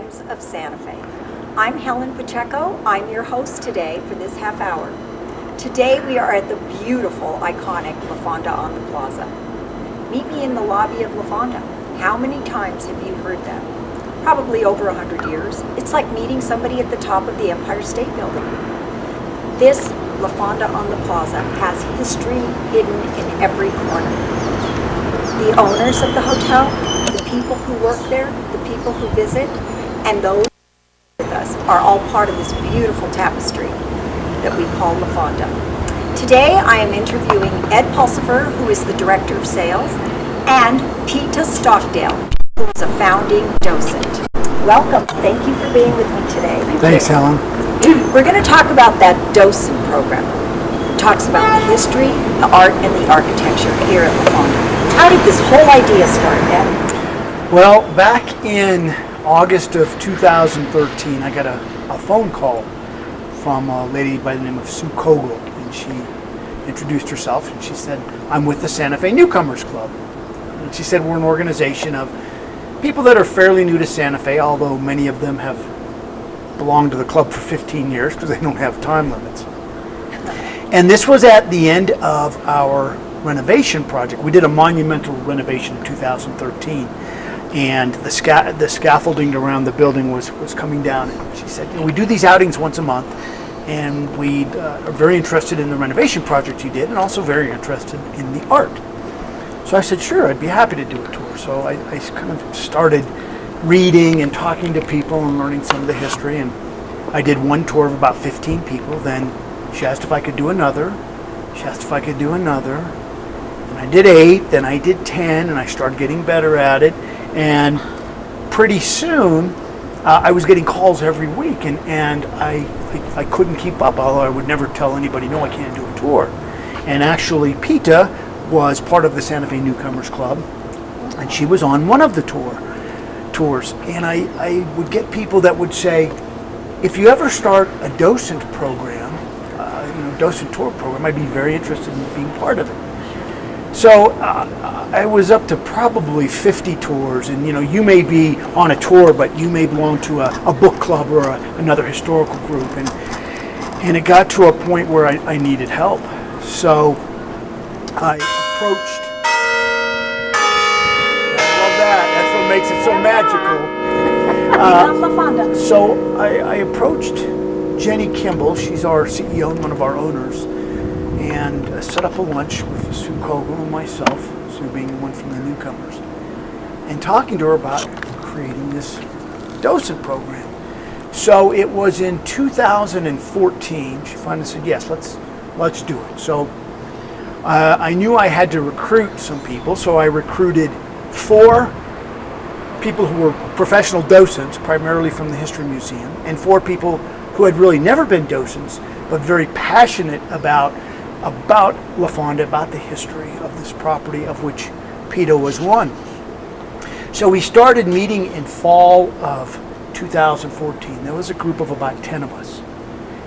Gems of Santa Fe. I'm Helen Pacheco. I'm your host today for this half hour. Today we are at the beautiful, iconic La Fonda on the Plaza. Meet me in the lobby of La Fonda. How many times have you heard that? Probably over 100 years. It's like meeting somebody at the top of the Empire State Building. This La Fonda on the Plaza has history hidden in every corner. The owners of the hotel, the people who work there, the people who visit, and those with us are all part of this beautiful tapestry that we call La Fonda. Today I am interviewing Ed Pulsifer, who is the Director of Sales, and Peta Stockdale, who is a founding docent. Welcome. Thank you for being with me today. Thanks, Helen. We're going to talk about that docent program. It talks about the history, the art, and the architecture here at La Fonda. How did this whole idea start, Ed? Well, back in August of 2013, I got a phone call from a lady by the name of Sue Kogel, and she introduced herself, and she said, I'm with the Santa Fe Newcomers Club. And she said, we're an organization of people that are fairly new to Santa Fe, although many of them have belonged to the club for 15 years because they don't have time limits. And this was at the end of our renovation project. We did a monumental renovation in 2013, and the scaffolding around the building was coming down. And she said, we do these outings once a month, and we are very interested in the renovation project you did, and also very interested in the art. So I said, sure, I'd be happy to do a tour. So I kind of started reading and talking to people and learning some of the history, and I did one tour of about 15 people. Then she asked if I could do another. She asked if I could do another. And I did 8, then I did 10, and I started getting better at it. And pretty soon, I was getting calls every week, and I couldn't keep up, although I would never tell anybody, no, I can't do a tour. And actually, Peta was part of the Santa Fe Newcomers Club, and she was on one of the tours. And I would get people that would say, if you ever start a docent program, docent tour program, I'd be very interested in being part of it. So I was up to probably 50 tours, and you may be on a tour, but you may belong to a book club or another historical group, and it got to a point where I needed help. So I approached. I love that. That's what makes it so magical. So I approached Jenny Kimball. She's our CEO and one of our owners, and set up a lunch with Sue Kogel and myself, Sue being one from the newcomers, and talking to her about creating this docent program. So it was in 2014, she finally said, yes, let's do it. So I knew I had to recruit some people, so I recruited 4 people who were professional docents, primarily from the History Museum, and 4 people who had really never been docents, but very passionate about La Fonda, about the history of this property, of which Peta was one. So we started meeting in fall of 2014. There was a group of about 10 of us,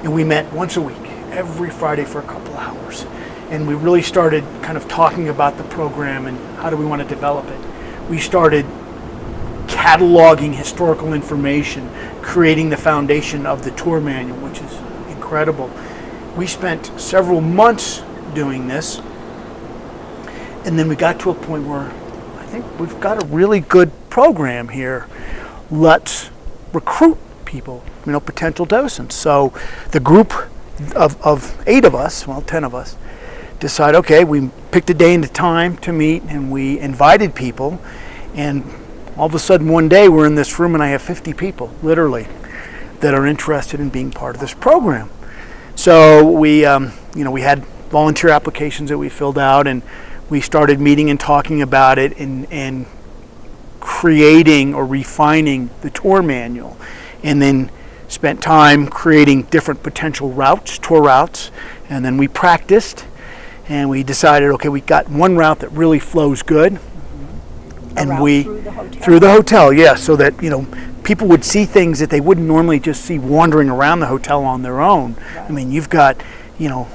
and we met once a week, every Friday for a couple hours. And we really started kind of talking about the program and how do we want to develop it. We started cataloging historical information, creating the foundation of the tour manual, which is incredible. We spent several months doing this, and then we got to a point where I think we've got a really good program here. Let's recruit people, potential docents. So the group of 8 of us, 10 of us, decide, okay, we picked a day and a time to meet, and we invited people, and all of a sudden one day we're in this room and I have 50 people, literally, that are interested in being part of this program. So we had volunteer applications that we filled out, and we started meeting and talking about it and creating or refining the tour manual, and then spent time creating different potential routes, tour routes, and then we practiced, and we decided, okay, we got one route that really flows good, and we through the hotel, yeah, so that people would see things that they wouldn't normally just see wandering around the hotel on their own. Right. I mean, you've got,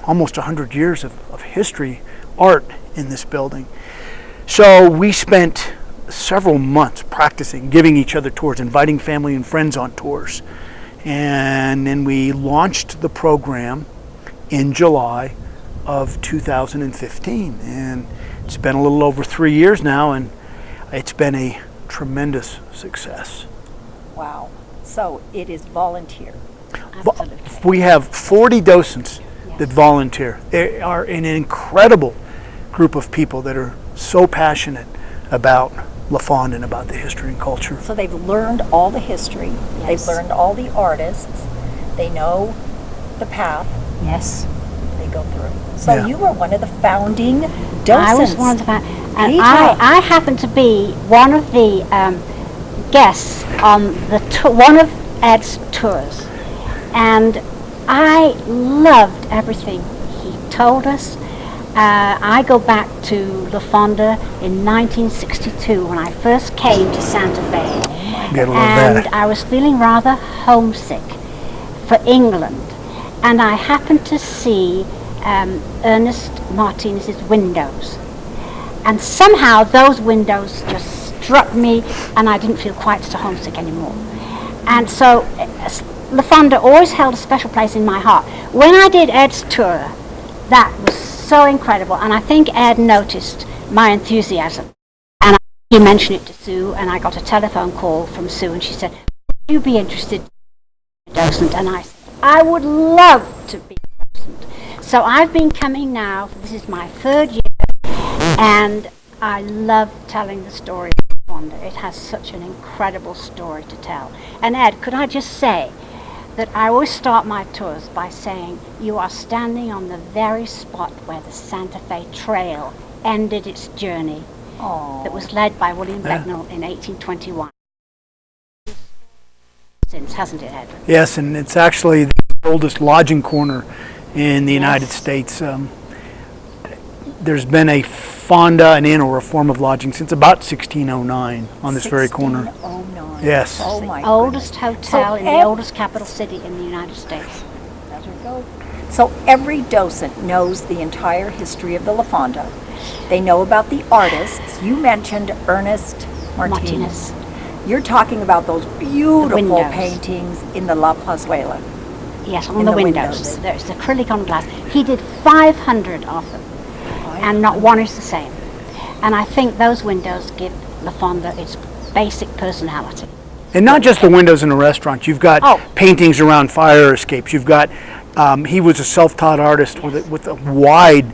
almost 100 years of history, art in this building. So we spent several months practicing, giving each other tours, inviting family and friends on tours. And then we launched the program in July of 2015. And it's been a little over 3 years now, and it's been a tremendous success. Wow. So it is volunteer. Absolutely. We have 40 docents that volunteer. They are an incredible group of people that are so passionate about La Fonda and about the history and culture. So they've learned all the history. Yes. They've learned all the artists. They know the path Yes. they go through. So Yeah. you were one of the founding docents. I was one of the and Peter. I happened to be one of the guests on the one of Ed's tours, and I loved everything he told us. I go back to La Fonda in 1962 when I first came to Santa Fe, Gotta love and that. I was feeling rather homesick for England, and I happened to see Ernest Martinez's windows, and somehow those windows just struck me, and I didn't feel quite so homesick anymore. And so La Fonda always held a special place in my heart. When I did Ed's tour, that was so incredible, and I think Ed noticed my enthusiasm, and he mentioned it to Sue, and I got a telephone call from Sue, and she said, "Would you be interested in a docent?" And I said, "I would love to be a docent." So I've been coming now, this is my 3rd year, and I love telling the story of La Fonda. It has such an incredible story to tell. And Ed, could I just say that I always start my tours by saying you are standing on the very spot where the Santa Fe Trail ended its journey, that was led by William Becknell in 1821. Since, hasn't it, Ed? Yes, and it's actually the oldest lodging corner in the United States. There's been a Fonda, an inn or a form of lodging since about 1609 on this very corner. 1609. Yes. Oh The my oldest goodness. hotel So in the Ed- oldest capital city in the United States. There we go. So every docent knows the entire history of the La Fonda. They know about the artists. You mentioned Ernest Martinez. You're talking about those beautiful windows. paintings in the La Plazuela. Yes, on In the the windows. windows. There's acrylic on glass. He did 500 of them, and not one is the same. And I think those windows give La Fonda its basic personality. And not just the windows in a restaurant. You've got paintings around fire escapes. You've got, he was a self-taught artist with a wide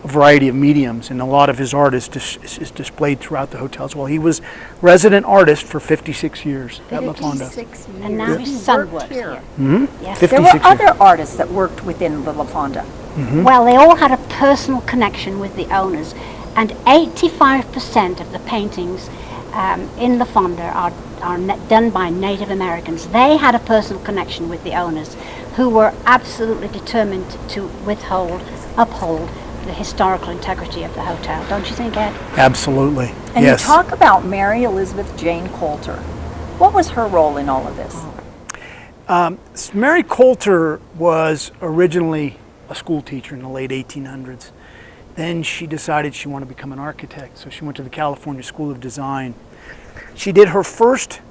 variety of mediums, and a lot of his art is displayed throughout the hotel as well. He was resident artist for 56 years at La Fonda. 56 years. And now He his son worked works here. Yes. 56 There were years. other artists that worked within the La Fonda. Well, they all had a personal connection with the owners, and 85% of the paintings in La Fonda are done by Native Americans. They had a personal connection with the owners, who were absolutely determined to uphold the historical integrity of the hotel. Don't you think, Ed? Absolutely. And yes. you talk about Mary Elizabeth Jane Coulter. What was her role in all of this? Mary Coulter was originally a school teacher in the late 1800s. Then she decided she wanted to become an architect, so she went to the California School of Design. She did her first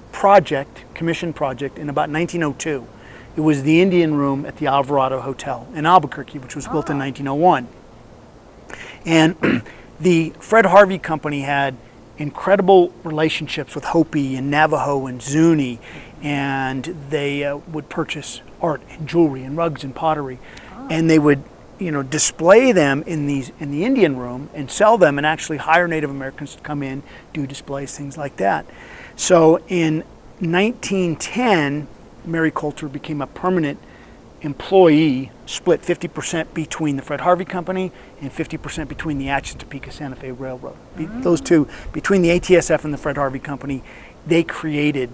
commission project, in about 1902. It was the Indian Room at the Alvarado Hotel in Albuquerque, which was built in 1901. And the Fred Harvey Company had incredible relationships with Hopi and Navajo and Zuni, and they would purchase art and jewelry and rugs and pottery, and they would display them in the Indian Room and sell them, and actually hire Native Americans to come in, do displays, things like that. So in 1910, Mary Coulter became a permanent employee, split 50% between the Fred Harvey Company and 50% between the Atchison Topeka Santa Fe Railroad. Those two, between the ATSF and the Fred Harvey Company, they created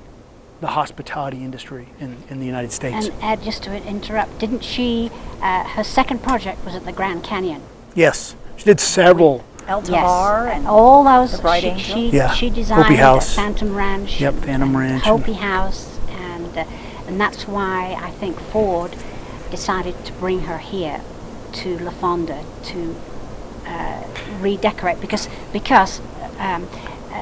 the hospitality industry in the United States. And Ed, just to interrupt, didn't she, her second project was at the Grand Canyon? Yes, she did several. El Tabar Yes, and all those, the Bright Angel? Yeah, she designed Hopi House. Phantom Ranch. Yep, Phantom Ranch. Hopi House, and that's why I think Ford decided to bring her here to La Fonda to redecorate, because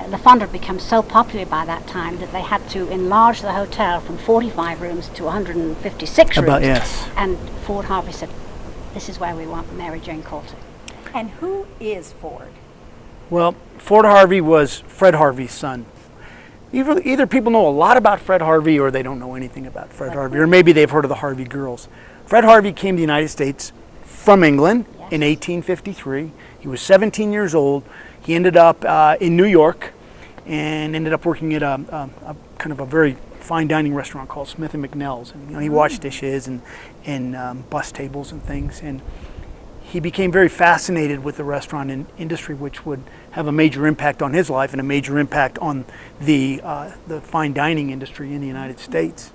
La Fonda had become so popular by that time that they had to enlarge the hotel from 45 rooms to 156 rooms. Yes. And Ford Harvey said, this is where we want Mary Jane Coulter. And who is Ford? Well, Ford Harvey was Fred Harvey's son. Either people know a lot about Fred Harvey or they don't know anything about Fred Harvey, or maybe they've heard of the Harvey girls. Fred Harvey came to the United States from England in 1853. He was 17 years old. He ended up in New York and ended up working at a kind of a very fine dining restaurant called Smith & McNell's. And he washed dishes and bus tables and things. And he became very fascinated with the restaurant industry, which would have a major impact on his life and a major impact on the fine dining industry in the United States.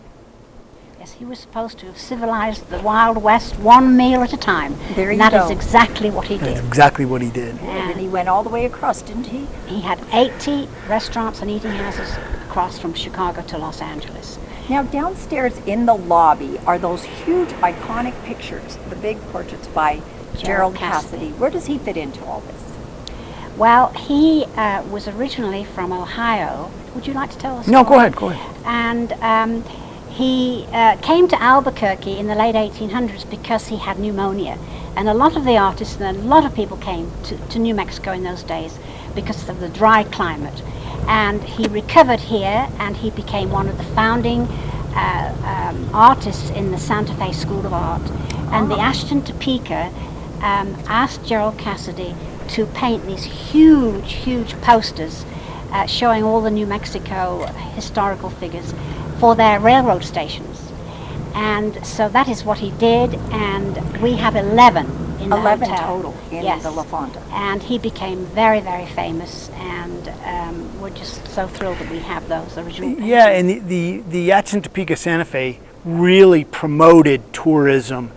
Yes, he was supposed to have civilized the Wild West one meal at a time. There you and that go. is exactly what he did. That's exactly what he did. And he went all the way across, didn't he? He had 80 restaurants and eating houses across from Chicago to Los Angeles. Now, downstairs in the lobby are those huge iconic pictures, the big portraits by Gerald Cassidy. Where does he fit into all this? Well, he was originally from Ohio. Would you like to tell us? No, go ahead. And he came to Albuquerque in the late 1800s because he had pneumonia. And a lot of the artists and a lot of people came to New Mexico in those days because of the dry climate. And he recovered here, and he became one of the founding artists in the Santa Fe School of Art. And the Ashton Topeka asked Gerald Cassidy to paint these huge, huge posters showing all the New Mexico historical figures for their railroad stations. And so that is what he did, and we have 11 in the 11 hotel. total in Yes. the La Fonda. And he became very, very famous, and we're just so thrilled that we have those original paintings. Yeah, and the Ashton Topeka Santa Fe really promoted tourism,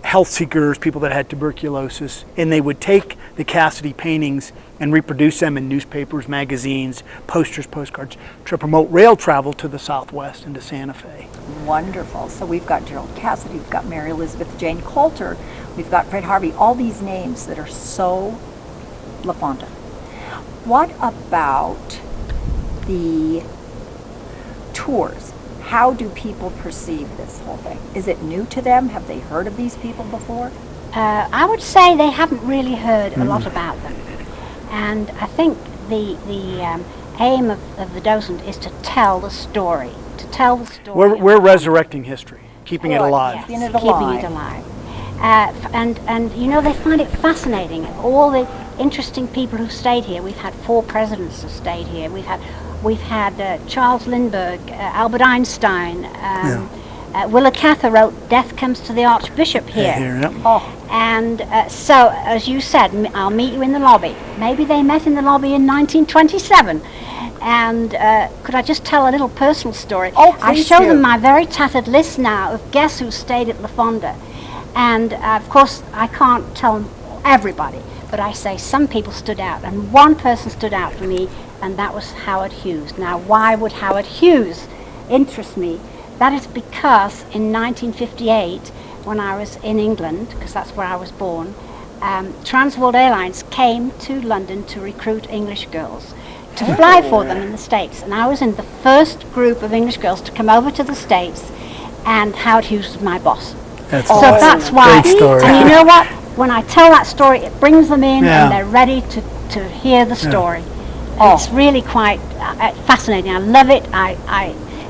health seekers, people that had tuberculosis, and they would take the Cassidy paintings and reproduce them in newspapers, magazines, posters, postcards to promote rail travel to the Southwest and to Santa Fe. Wonderful. So we've got Gerald Cassidy, we've got Mary Elizabeth Jane Coulter, we've got Fred Harvey, all these names that are so La Fonda. What about the tours? How do people perceive this whole thing? Is it new to them? Have they heard of these people before? I would say they haven't really heard a lot about them. And I think the aim of the docent is to tell the story. We're resurrecting history, keeping it alive. Keeping it Keeping alive. it alive. And you know, they find it fascinating. All the interesting people who stayed here. We've had 4 presidents who stayed here. We've had Charles Lindbergh, Albert Einstein, Willa Cather wrote "Death Comes to the Archbishop" here. And so, as you said, I'll meet you in the lobby. Maybe they met in the lobby in 1927. And could I just tell a little personal story? Oh, I please show do. them my very tattered list now of guests who stayed at La Fonda. And of course, I can't tell everybody, but I say some people stood out. And one person stood out for me, and that was Howard Hughes. Now, why would Howard Hughes interest me? That is because in 1958, when I was in England, because that's where I was born, Trans World Airlines came to London to recruit English girls to fly for them in the States. And I was in the first group of English girls to come over to the States, and Howard Hughes was my boss. That's So that's why, great story. and you know what? When I tell that story, it brings them in, Yeah. and they're ready to hear the story. And it's really quite fascinating. I love it.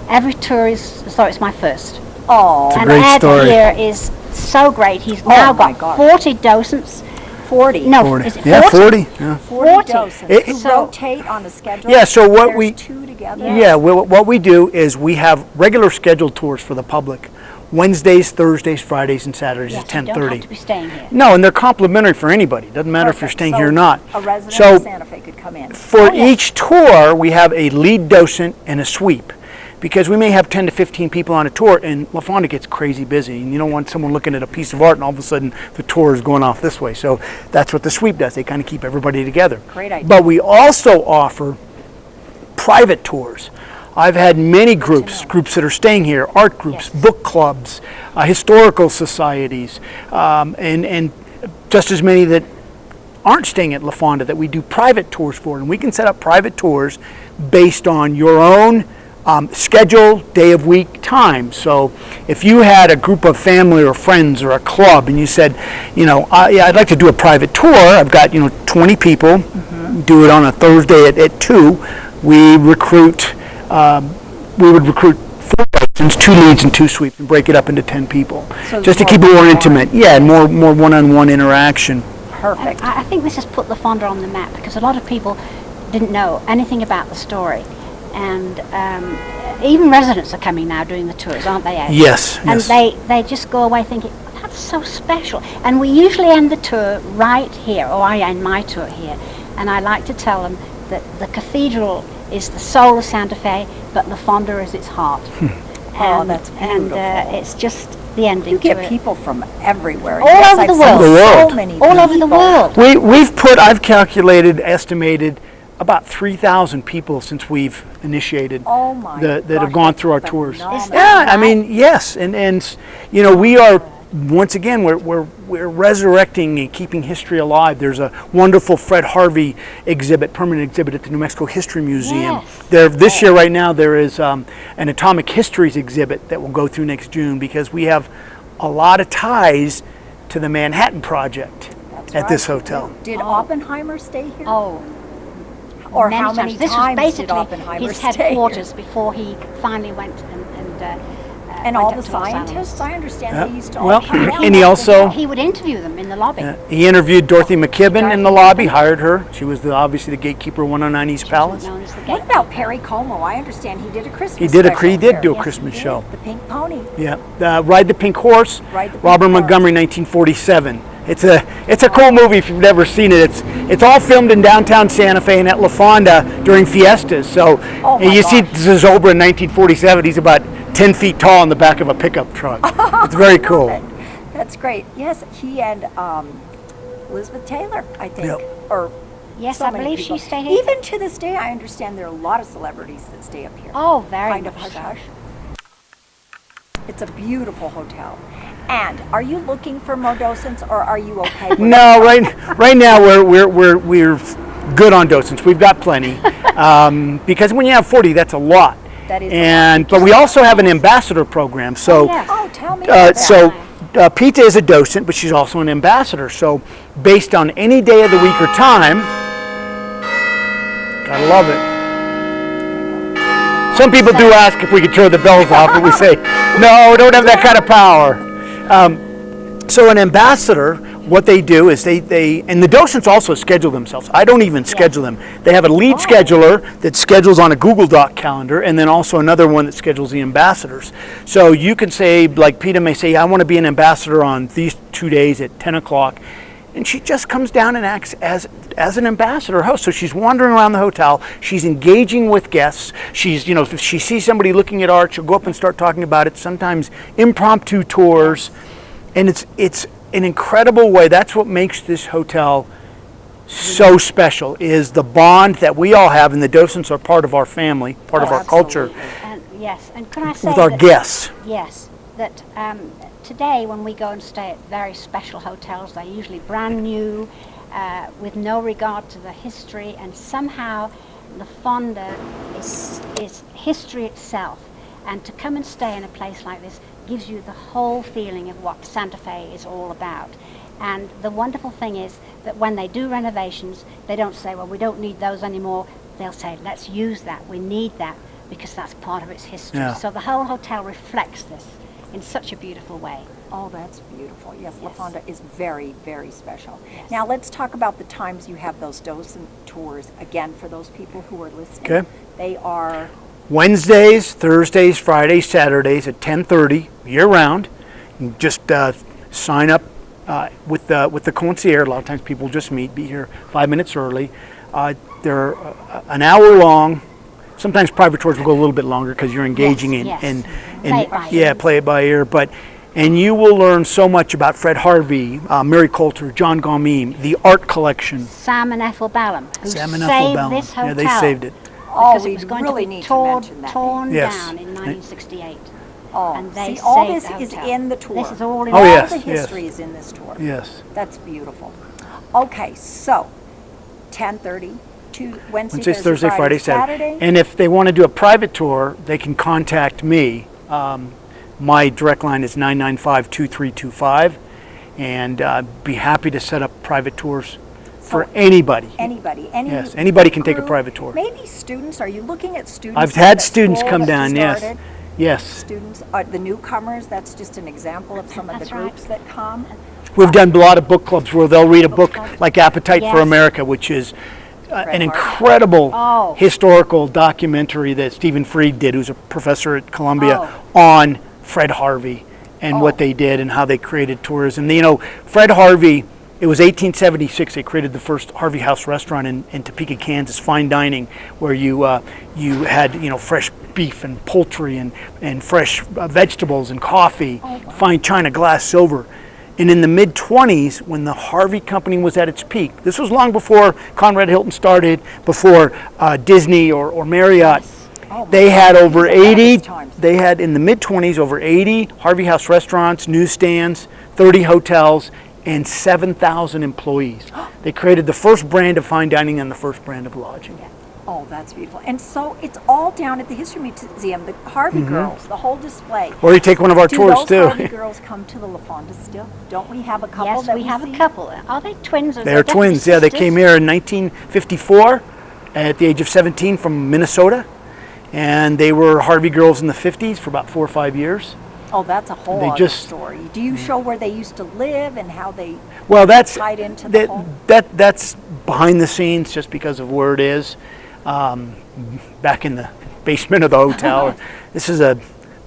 Every tour is as though it's my first. Oh, a And great Ed story. here is so great. He's now my got God. 40 docents. 40. No, 40. is it 40? Yeah, 40. Yeah. 40 docents It- who So- rotate on a schedule. Yeah, so what There's we- 2 together. Yeah, what we do is we have regular scheduled tours for the public, Wednesdays, Thursdays, Fridays, and Saturdays Yes, at you don't 10:30. have to be staying here. No, and they're complimentary for anybody. Doesn't matter if you're Perfect. staying So here or not. A resident So of Santa Fe could come in. for yeah. each tour, we have a lead docent and a sweep. Because we may have 10 to 15 people on a tour, and La Fonda gets crazy busy, and you don't want someone looking at a piece of art and all of a sudden the tour is going off this way. So that's what the sweep does. They kind of keep everybody together. Great idea. But we also offer private tours. I've had many groups that are staying here, art groups, Yes. book clubs, historical societies, and just as many that aren't staying at La Fonda that we do private tours for, and we can set up private tours based on your own schedule, day of week, time. So if you had a group of family or friends or a club and you said, I'd like to do a private tour, I've got 20 people, do it on a Thursday at 2, we would recruit 4 persons, 2 leads and 2 sweeps, and break it up into 10 people, So just to more keep it more one-on-one. intimate. Yeah, and more one-on-one interaction. Perfect. I think this has put La Fonda on the map because a lot of people didn't know anything about the story. And even residents are coming now doing the tours, aren't they, Ed? Yes, And yes. they just go away thinking, that's so special. And we usually end the tour right here, or I end my tour here. And I like to tell them that the cathedral is the soul of Santa Fe, but La Fonda is its heart. Oh, that's And beautiful. it's just the ending You to get it. people from everywhere. All over I've the seen world. The world. So many All over the people. world. I've calculated, estimated about 3,000 people since we've initiated Oh my that gosh, have gone that's through our tours. phenomenal. Is that Yeah, I right? mean, yes, and we are once again we're resurrecting and keeping history alive. There's a wonderful Fred Harvey exhibit, permanent exhibit at the New Mexico History Museum. Yes. This year, right now, there is an Atomic Histories exhibit that will go through next June because we have a lot of ties to the Manhattan Project That's at this right. hotel. Did Oppenheimer stay here? Oh, Or how many This was times did basically Oppenheimer his stay here? headquarters before he finally went And went all up the to Los Angeles. scientists, I understand Yeah. they used to Well, all come down. and he also He would interview them in the lobby. he interviewed Dorothy McKibben in the lobby, hired her. She was obviously the gatekeeper of 109 East Palace. Known as the What gatekeeper. about Perry Como? I understand he did a Christmas He did special do a here. Christmas Yes, he show. did. The Pink Pony. Yeah, Ride the Pink Horse, Ride the Pink Robert Horse. Montgomery, 1947. It's a cool movie if you've never seen it. It's all filmed in downtown Santa Fe and at La Fonda during fiestas. So Oh my you see gosh. Zozobra in 1947. He's about 10 feet tall in the back of a pickup truck. It's very cool. That's great. Yes, he and Elizabeth Taylor, I think. Yep. Or Yes, so I many believe people. she stayed here. Even to this day, I understand there are a lot of celebrities that stay up here. Oh, very Kind of much hush so. hush. It's a beautiful hotel. And are you looking for more docents, or are you okay with No, right now we're good on docents. We've got plenty because when you have 40, that's a lot. That is a And but we also have an ambassador program. So yes. Oh, tell me about that. so Pita is a docent, but she's also an ambassador. So based on any day of the week or time, gotta love it. Some people do ask if we could turn the bells off, but we say, no, don't have that kind of power. So an ambassador, what they do is they and the docents also schedule themselves. I don't even schedule them. They have a lead scheduler that schedules on a Google Doc calendar, and then also another one that schedules the ambassadors. So you can say, like Peta may say, I want to be an ambassador on these 2 days at 10 o'clock. And she just comes down and acts as an ambassador host. So she's wandering around the hotel. She's engaging with guests. She's, if she sees somebody looking at art, she'll go up and start talking about it. Sometimes impromptu tours. And it's an incredible way. That's what makes this hotel so special, is the bond that we all have, and the docents are part of our family, part of our culture, And yes, and can I say with our that, guests. Yes, that today when we go and stay at very special hotels, they're usually brand new, with no regard to the history, and somehow La Fonda is history itself. And to come and stay in a place like this gives you the whole feeling of what Santa Fe is all about. And the wonderful thing is that when they do renovations, they don't say, well, we don't need those anymore. They'll say, let's use that. We need that because that's part of its history. Yeah. So the whole hotel reflects this in such a beautiful way. Oh, that's beautiful. Yes, La Yes. Fonda is very, very special. Yes. Now let's talk about the times you have those docent tours. Again, for those people who are listening, Okay. they are Wednesdays, Thursdays, Fridays, Saturdays at 10:30 year-round. You just sign up with the concierge. A lot of times people just be here 5 minutes early. They're an hour long. Sometimes private tours will go a little bit longer because you're engaging Yes, in Play it by yeah, ear. play it by ear. And you will learn so much about Fred Harvey, Mary Coulter, John Gaumeme, the art collection. Sam and Ethel Ballum, who Sam and saved Ethel Ballum. this hotel. Yeah, they saved it. Oh, Because we it was going really to be need to torn, mention that torn Yes. down in 1968. Oh, And they see, all saved this the is hotel. in the tour. This is all in Oh, all yes, the yes. history is in this tour. Yes. That's beautiful. Okay, so 10:30 to Wednesday, Wednesday, Thursday, Friday, Saturday. And if they want to do a private tour, they can contact me. My direct line is 995-2325, and I'd be happy to set up private tours for anybody. Anybody, Yes, anybody can take a crew, private tour. Maybe students. Are you looking at students? I've from had the students school come that you down, yes. started? Yes. Students, the newcomers. That's just an example of some of the That's right. groups that come. We've done a lot of book clubs where they'll read a book clubs. like Appetite for Yes. America, which is an Harvey. incredible Oh. historical documentary that Stephen Fried did, who's a professor at Columbia, Oh. on Fred Harvey and what they did and how they created tourism. You know, Fred Harvey, it was 1876, they created the first Harvey House restaurant in Topeka, Kansas, fine dining, where you had, fresh beef and poultry and fresh vegetables and coffee, fine china, glass, silver. And in the mid-20s, when the Harvey Company was at its peak, this was long before Conrad Hilton started, before Disney or Marriott, Oh, my they had God, over these are the 80, best times. they had in the mid-20s over 80 Harvey House restaurants, newsstands, 30 hotels, and 7,000 employees. They created the first brand of fine dining and the first brand of lodging. Oh, that's beautiful. And so it's all down at the History Museum, the Harvey girls, the whole display. Or you take one of our Do tours those too. Harvey girls come to the La Fonda still? Don't we have a couple Yes, that we have see? a couple. Are they twins? Or They're definitely twins, yeah. They sisters? came here in 1954 at the age of 17 from Minnesota. And they were Harvey girls in the 50s for about 4 or 5 years. Oh, that's a whole They other just- story. Do you show where they used to live and how they Well, that's tied into the that, whole? that's behind the scenes just because of where it is. Back in the basement of the hotel. This is a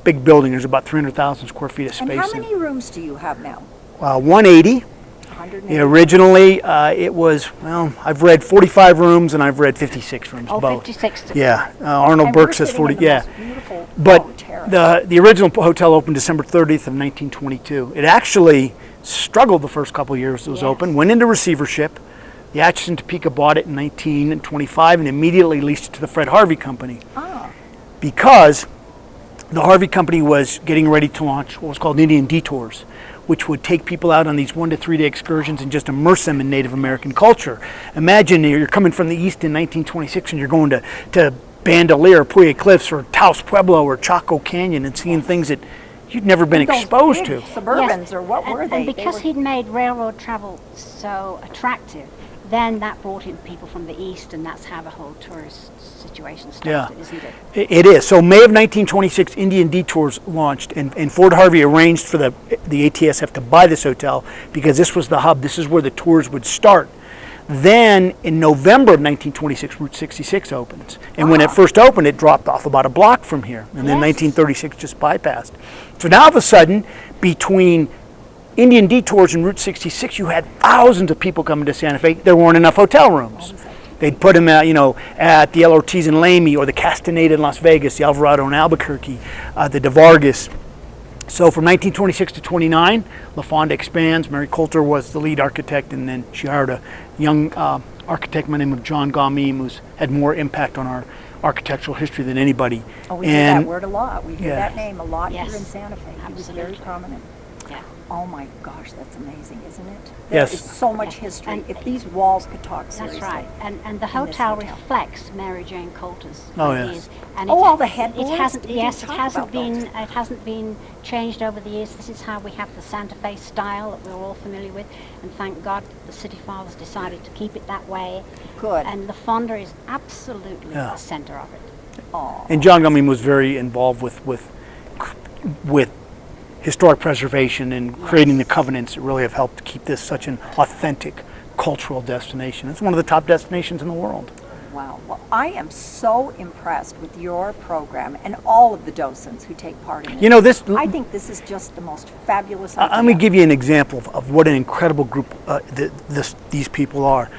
big building. There's about 300,000 square feet of And space. how many rooms do you have now? 180. 180? Yeah, originally, it was, well, I've read 45 rooms and I've read 56 rooms, Oh, both. 56. Yeah, Arnold And Burke we're says sitting 40, in the yeah. most beautiful But terrace. the original hotel opened December 30th of 1922. It actually struggled the first couple of years it was Yes. open, went into receivership. The Atchison Topeka bought it in 1925 and immediately leased it to the Fred Harvey Company because the Harvey Company was getting ready to launch what was called Indian Detours, which would take people out on these 1 to 3 day excursions and just immerse them in Native American culture. Imagine you're coming from the east in 1926 and you're going to Bandelier, Puya Cliffs, or Taos Pueblo, or Chaco Canyon and seeing things that you'd never been Those exposed big to. Suburbans, or what were they? And They because were- he'd made railroad travel so attractive, then that brought in people from the east, and that's how the whole tourist situation started, isn't it? It is. So May of 1926, Indian Detours launched, and Ford Harvey arranged for the ATSF to buy this hotel because this was the hub. This is where the tours would start. Then in November of 1926, Route 66 opens. And when it first opened, it dropped off about a block from here. And then Yes. 1936 just bypassed. So now all of a sudden, between Indian Detours and Route 66, you had thousands of people coming to Santa Fe. There weren't enough hotel rooms. They'd put them at, at the El Ortiz in Lamy, or the Castaneda in Las Vegas, the Alvarado in Albuquerque, the De Vargas. So from 1926 to 29, La Fonda expands. Mary Coulter was the lead architect, and then she hired a young architect by the name of John Gamim, who's had more impact on our architectural history than anybody. Oh, we hear that word a lot. We hear Yeah. that name a lot Yes. here in Santa Fe. He was very Absolutely. prominent. Yeah. Oh my gosh, that's amazing, isn't it? Yes. There is so much history. And- If these walls could talk seriously. That's right. And the this hotel hotel. reflects Mary Jane Coulter's Oh, yes. ideas. And Oh, it- all the headboards? It hasn't. We Yes, didn't it talk hasn't about been. those. It hasn't been changed over the years. This is how we have the Santa Fe style that we're all familiar with. And thank God the city fathers decided to keep it that way. Good. And the Fonda is absolutely Yeah. the center of it. Oh, And John Gamim was very involved with historic preservation and creating the covenants that really have helped to keep this such an authentic cultural destination. It's one of the top destinations in the world. wow. Well, I am so impressed with your program and all of the docents who take part in it. You know, this. I think this is just the most fabulous idea. I'm going to give you an example of what an incredible group these people are.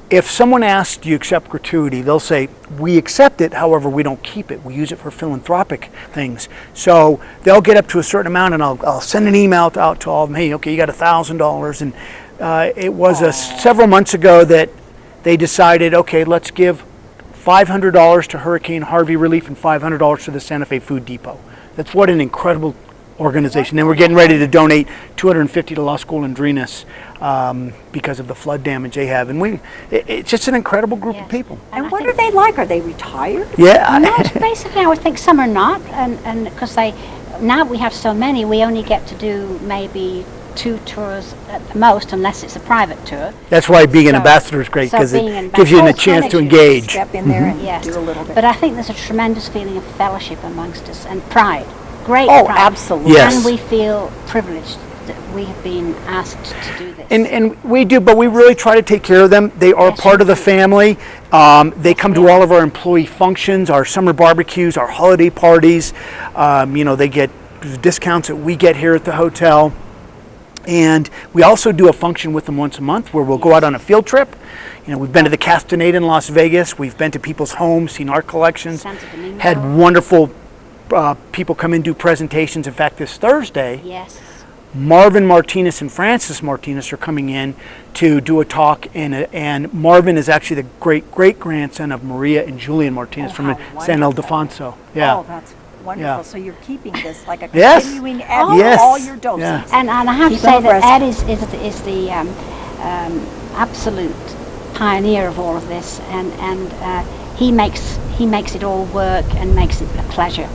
If someone asks, do you accept gratuity, they'll say, we accept it, however, we don't keep it. We use it for philanthropic things. So they'll get up to a certain amount, and I'll send an email out to all of them, hey, okay, you got $1,000. And it was several months ago that they decided, okay, let's give $500 to Hurricane Harvey relief and $500 to the Santa Fe Food Depot. That's what an incredible organization. And we're getting ready to donate $250 to La School Andrinas because of the flood damage they have. And it's just an incredible group of Yes. people. And I And what think- are they like? Are they retired? Yeah. No, basically, I would think some are not, and because now we have so many, we only get to do maybe 2 tours at the most, unless it's a private tour. That's why being an So- ambassador is great, so because being it an gives you a ambassador- chance to Oh, engage. Step in there and Yes, do a little bit. but I think there's a tremendous feeling of fellowship amongst us and pride, great Oh, pride. absolutely. Yes. And we feel privileged that we have been asked to do this. And we do, but we really try to take care of them. They are Yes, part you of the do. family. They come to all of our employee functions, our summer barbecues, our holiday parties. They get discounts that we get here at the hotel. And we also do a function with them once a month where we'll go out on a field trip. We've been to the Castaneda in Las Vegas. We've been to people's homes, seen art collections, Santo Domingo. had wonderful people come in, do presentations. In fact, this Thursday, Yes. Marvin Martinez and Francis Martinez are coming in to do a talk, and Marvin is actually the great-great-grandson of Maria and Julian Martinez Oh, from how San wonderful. Ildefonso. Yeah. Oh, that's wonderful. Yeah. So you're keeping this like a Yes. continuing Yes. all your doses. Yeah. And I have to Keep them say that abreast. Ed is the absolute pioneer of all of this, and he makes it all work and makes it a pleasure.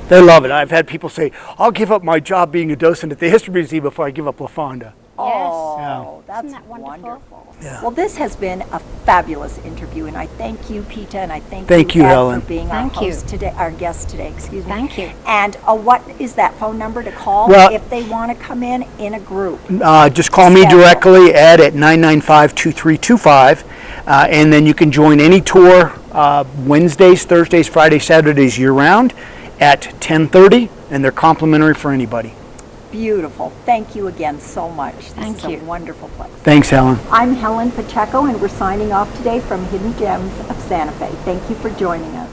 They love it. I've had people say, I'll give up my job being a docent at the History Museum before I give up La Fonda. Oh, Yeah. that's Isn't that wonderful? wonderful. Yeah. Well, this has been a fabulous interview, and I thank you, Peta, and I thank Thank you, you, Ed, Helen. for being Thank our you. host today, our guest today. Excuse me. Thank you. And what is that phone number to call Well- if they want to come in a group? Just call me Schedule. directly, Ed, at 995-2325, and then you can join any tour Wednesdays, Thursdays, Fridays, Saturdays year-round at 10:30, and they're complimentary for anybody. Beautiful. Thank you again so much. Thank This is you. a wonderful place. Thanks, Helen. I'm Helen Pacheco, and we're signing off today from Hidden Gems of Santa Fe. Thank you for joining us.